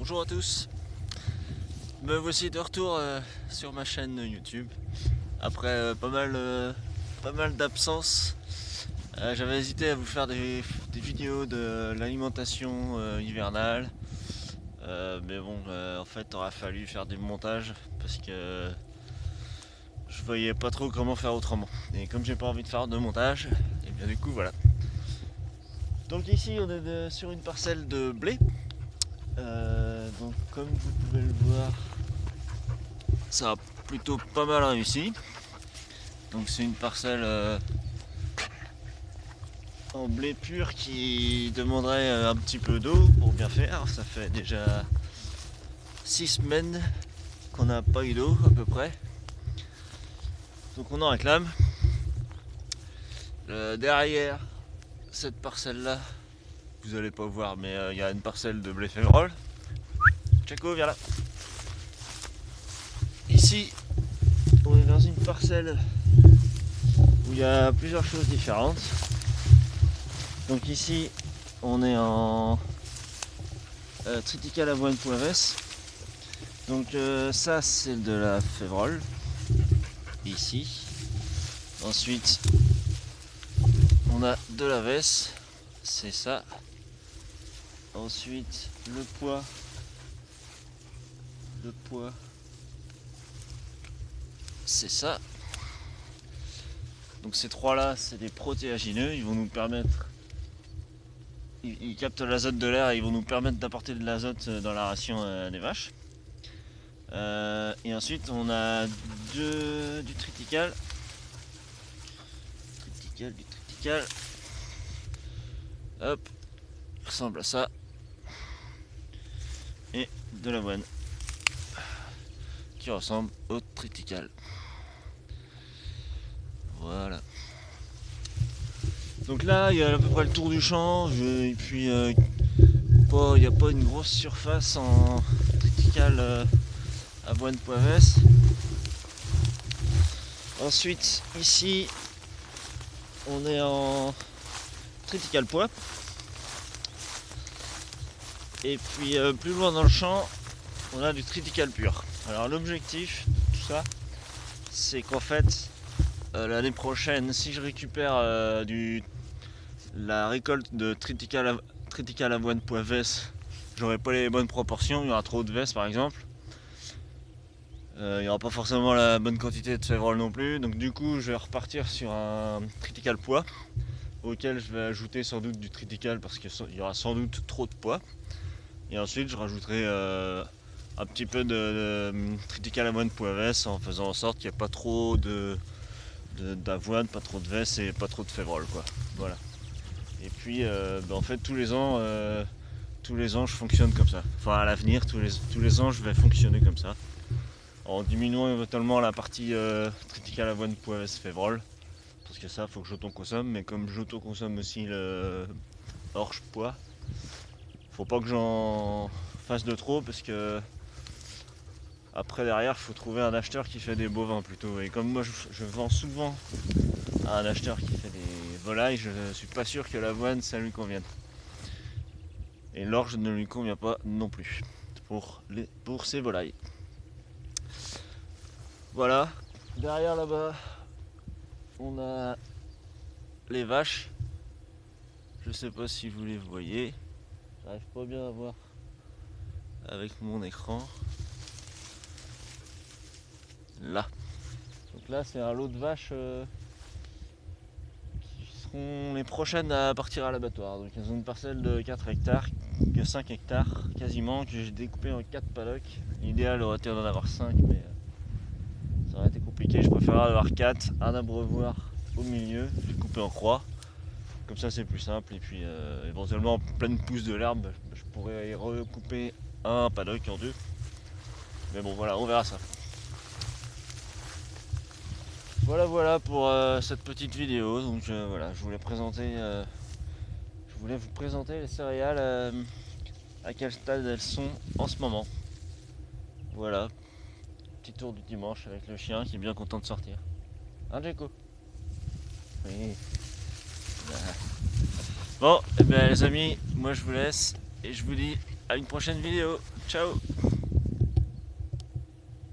Bonjour à tous, me voici de retour sur ma chaîne YouTube après pas mal d'absence. J'avais hésité à vous faire des vidéos de l'alimentation hivernale, mais bon, en fait, il aura fallu faire des montages parce que je voyais pas trop comment faire autrement. Et comme j'ai pas envie de faire de montage, et bien du coup, voilà. Donc ici, on est sur une parcelle de blé. Donc comme vous pouvez le voir, ça a plutôt pas mal réussi. Donc c'est une parcelle en blé pur qui demanderait un petit peu d'eau pour bien faire. Ça fait déjà 6 semaines qu'on n'a pas eu d'eau à peu près. Donc on en réclame. Derrière cette parcelle là, vous allez pas voir, mais il y a une parcelle de blé févrole. Chaco, viens là. Ici, on est dans une parcelle où il y a plusieurs choses différentes. Donc ici, on est en triticale avoine poivès. Donc ça, c'est de la févrole. Ici. Ensuite, on a de la vesse. C'est ça. Ensuite, le pois. C'est ça. Donc ces trois-là, c'est des protéagineux. Ils vont nous permettre... Ils captent l'azote de l'air et ils vont nous permettre d'apporter de l'azote dans la ration des vaches. Et ensuite, on a du triticale. Du triticale. Hop, ressemble à ça. Et de l'avoine qui ressemble au triticale. Voilà. Donc là, il y a à peu près le tour du champ. Et puis, il n'y a pas une grosse surface en triticale avoine poivès. Ensuite, ici, on est en triticale pois. Et puis plus loin dans le champ, on a du triticale pur. Alors l'objectif de tout ça, c'est qu'en fait, l'année prochaine, si je récupère la récolte de triticale avoine poivès, j'aurai pas les bonnes proportions, il y aura trop de veste par exemple. Il n'y aura pas forcément la bonne quantité de févrole non plus, donc du coup je vais repartir sur un triticale pois auquel je vais ajouter sans doute du triticale parce qu'il y aura sans doute trop de pois. Et ensuite je rajouterai un petit peu de triticale avoine poivès en faisant en sorte qu'il n'y ait pas trop d'avoine, pas trop de veste et pas trop de févrole quoi. Voilà. Et puis en fait tous les ans je fonctionne comme ça. Enfin à l'avenir tous les ans je vais fonctionner comme ça. En diminuant éventuellement la partie triticale avoine poivès févrole. Parce que ça faut que j'auto-consomme, mais comme j'auto-consomme aussi le orge pois, faut pas que j'en fasse de trop parce que après derrière faut trouver un acheteur qui fait des bovins plutôt. Et comme moi je vends souvent à un acheteur qui fait des volailles, je suis pas sûr que l'avoine ça lui convienne. Et l'orge ne lui convient pas non plus pour ces volailles. Voilà, derrière là-bas on a les vaches. Je sais pas si vous les voyez. J'arrive pas bien à voir avec mon écran. Là. Donc là c'est un lot de vaches qui seront les prochaines à partir à l'abattoir. Donc elles ont une parcelle de 4 hectares, que 5 hectares quasiment, que j'ai découpé en 4 paddocks. L'idéal aurait été d'en avoir 5 mais ça aurait été compliqué. Je préfère en avoir 4, un abreuvoir au milieu, je l'ai coupé en croix. Comme ça c'est plus simple et puis éventuellement en pleine pousse de l'herbe je pourrais recouper un paddock en deux. Mais bon voilà, on verra ça. Voilà pour cette petite vidéo. Donc voilà, je voulais vous présenter les céréales à quel stade elles sont en ce moment. Voilà, petit tour du dimanche avec le chien qui est bien content de sortir. Hein Jaco? Oui. Bon, et bien les amis, moi je vous laisse. et je vous dis à une prochaine vidéo. Ciao!